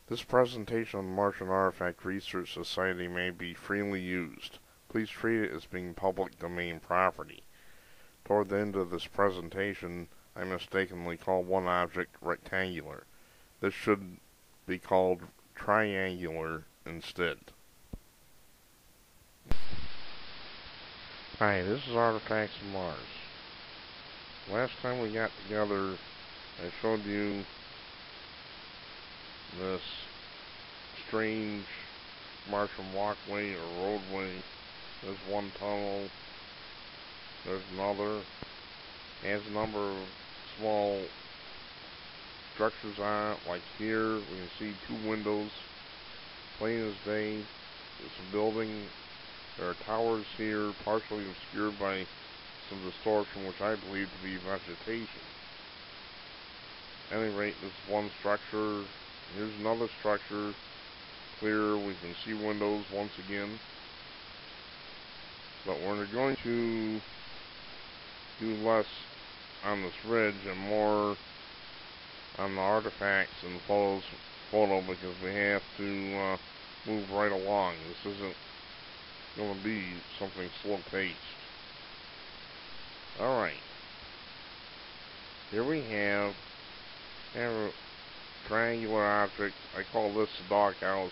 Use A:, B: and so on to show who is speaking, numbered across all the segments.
A: This presentation on the Martian Artifact Research Society may be freely used. Please treat it as being public domain property. Toward the end of this presentation, I mistakenly called one object rectangular. This should be called triangular instead. Hi, this is Artifacts of Mars. Last time we got together, I showed you this strange Martian Walkway or roadway. There's one tunnel, there's another. It has a number of small structures on it, like here we can see two windows, plain as day. It's a building. There are towers here, partially obscured by some distortion, which I believe to be vegetation. At any rate, this is one structure. Here's another structure. Clear, we can see windows once again. But we're going to do less on this ridge and more on the artifacts and photo because we have to move right along. This isn't going to be something slow-paced. Alright. Here we have a triangular object. I call this a doghouse.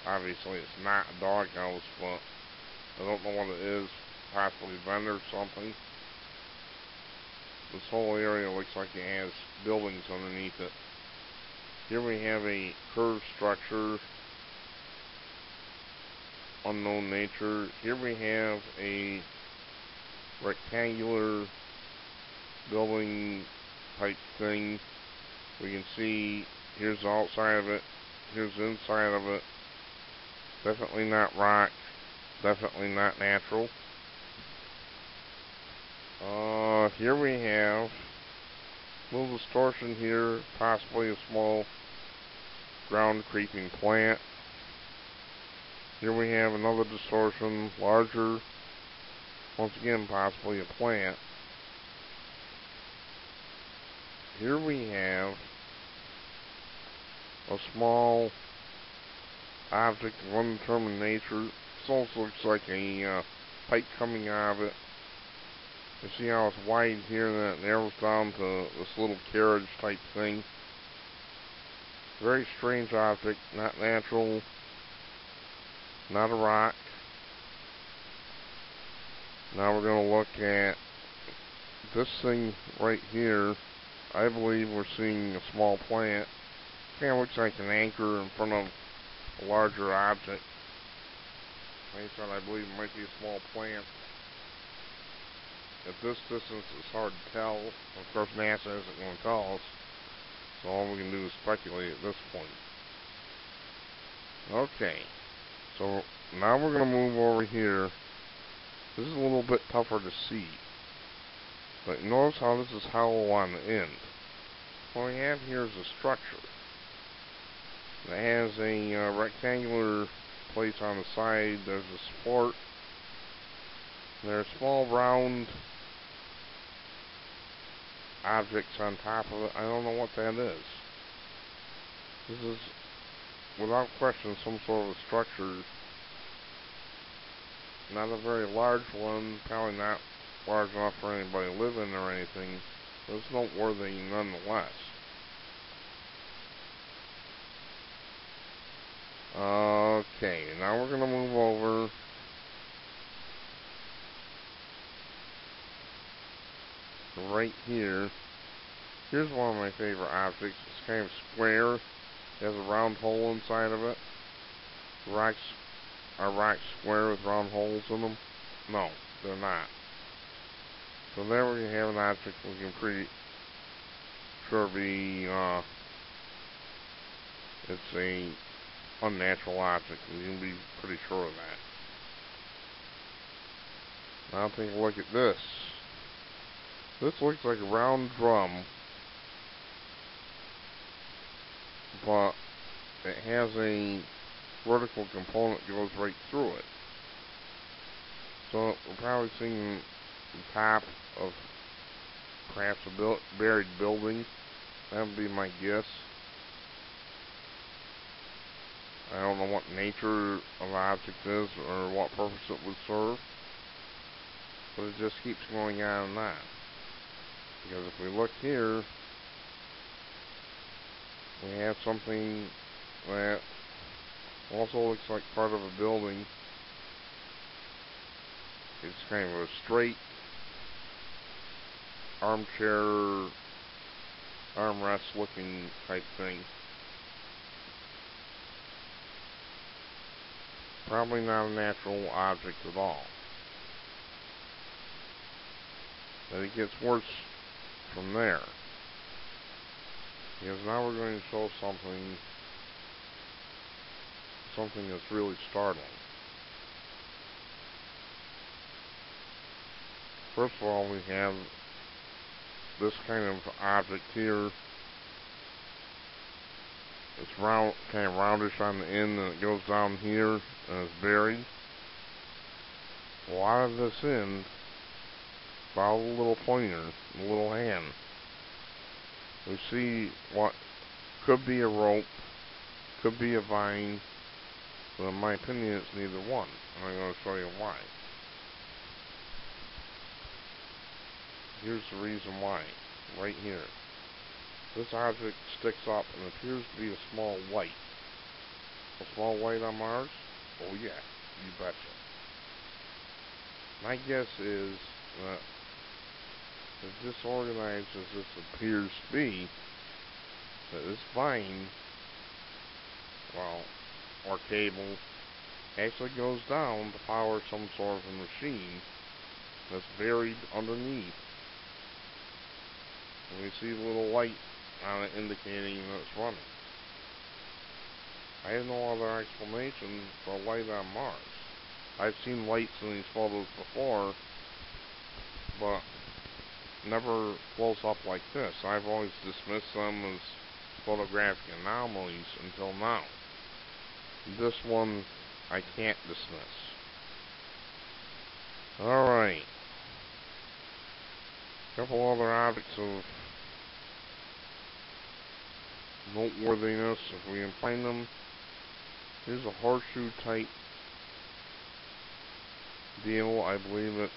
A: Obviously it's not a doghouse, but I don't know what it is. Possibly a vent or something. This whole area looks like it has buildings underneath it. Here we have a curved structure. Unknown nature. Here we have a rectangular building type thing. We can see here's the outside of it, here's the inside of it. Definitely not rock, definitely not natural. Here we have a little distortion here, possibly a small ground creeping plant. Here we have another distortion, larger, once again possibly a plant. Here we have a small object of undetermined nature. This also looks like a pipe coming out of it. You see how it's wide here and then it narrows down to this little carriage type thing. Very strange object, not natural, not a rock. Now we're going to look at this thing right here. I believe we're seeing a small plant. Kind of looks like an anchor in front of a larger object. Like I said, I believe it might be a small plant. At this distance, it's hard to tell. Of course, NASA isn't going to tell us, so all we can do is speculate at this point. Okay, so now we're going to move over here. This is a little bit tougher to see, but notice how this is hollow on the end. What we have here is a structure that has a rectangular place on the side. There's a support. There are small round objects on top of it. I don't know what that is. This is, without question, some sort of a structure. Not a very large one, probably not large enough for anybody to live in or anything, but it's noteworthy nonetheless. Okay, now we're going to move over right here. Here's one of my favorite objects. It's kind of square. It has a round hole inside of it. Rocks are rocks square with round holes in them? No, they're not. So there we have an object we can pretty sure be it's a unnatural object. We can be pretty sure of that. Now take a look at this. This looks like a round drum, but it has a vertical component that goes right through it. So we're probably seeing the top of perhaps a buried building. That would be my guess. I don't know what nature of the object is or what purpose it would serve, but it just keeps going on and on. Because if we look here, we have something that also looks like part of a building. It's kind of a straight armchair, armrest looking type thing. Probably not a natural object at all. But it gets worse from there. Because now we're going to show something that's really startling. First of all, we have this kind of object here. It's round, kind of roundish on the end, and it goes down here and it's buried. Well, out of this end, follow the little pointer, the little hand. We see what could be a rope, could be a vine, but in my opinion, it's neither one. And I'm going to show you why. Here's the reason why, right here. This object sticks up and appears to be a small light. A small light on Mars? Oh yeah, you betcha. My guess is that as disorganized as this appears to be, that this vine, well, or cable, actually goes down to power some sort of a machine that's buried underneath. And we see a little light on it indicating that it's running. I have no other explanation for a light on Mars. I've seen lights in these photos before, but never close up like this. I've always dismissed them as photographic anomalies until now. This one I can't dismiss. Alright. A couple other objects of noteworthiness, if we can find them. Here's a horseshoe type deal. I believe it's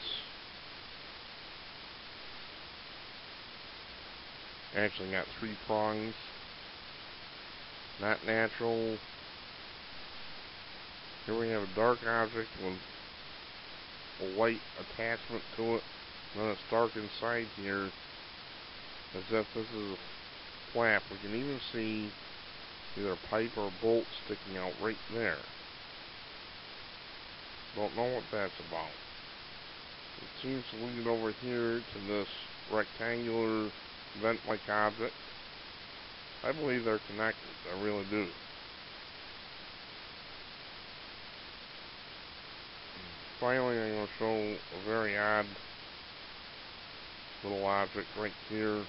A: actually got 3 prongs. Not natural. Here we have a dark object with a white attachment to it. And then it's dark inside here, as if this is a flap. We can even see either a pipe or a bolt sticking out right there. Don't know what that's about. It seems to lead over here to this rectangular vent-like object. I believe they're connected. I really do. Finally, I'm going to show a very odd little object right here.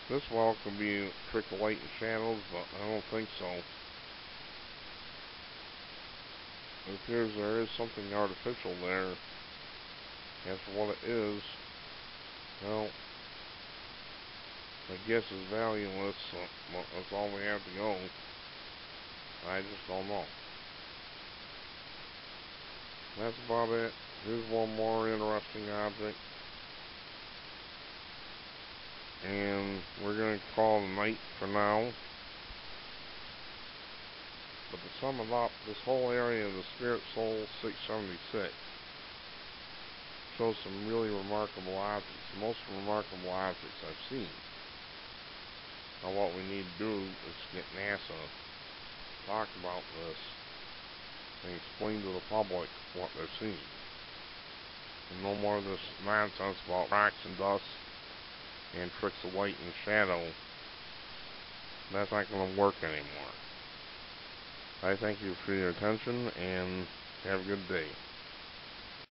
A: This well could be a trick of light and shadows, but I don't think so. It appears there is something artificial there. As for what it is, well, my guess is valueless, so that's all we have to go. I just don't know. That's about it. Here's one more interesting object. And we're going to call it a night for now. But to sum it up, this whole area of the Spirit Soul 676 shows some really remarkable objects. The most remarkable objects I've seen. Now what we need to do is get NASA to talk about this and explain to the public what they're seeing. And no more of this nonsense about rocks and dust and tricks of light and shadow. That's not going to work anymore. I thank you for your attention and have a good day.